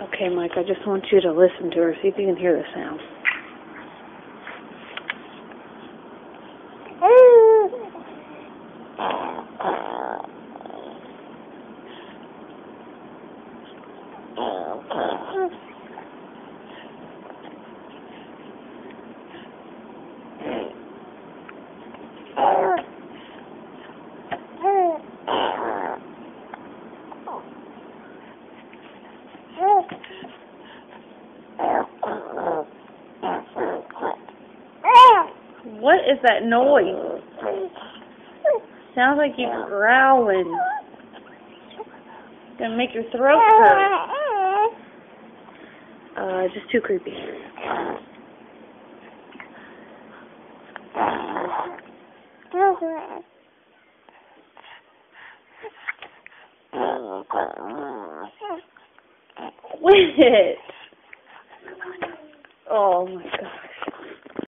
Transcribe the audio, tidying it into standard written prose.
Okay, Mike, I just want you to listen to her. See if you can hear the sound. What is that noise? Sounds like you're growling. It's gonna make your throat hurt. Just too creepy. Quit it! Oh my God.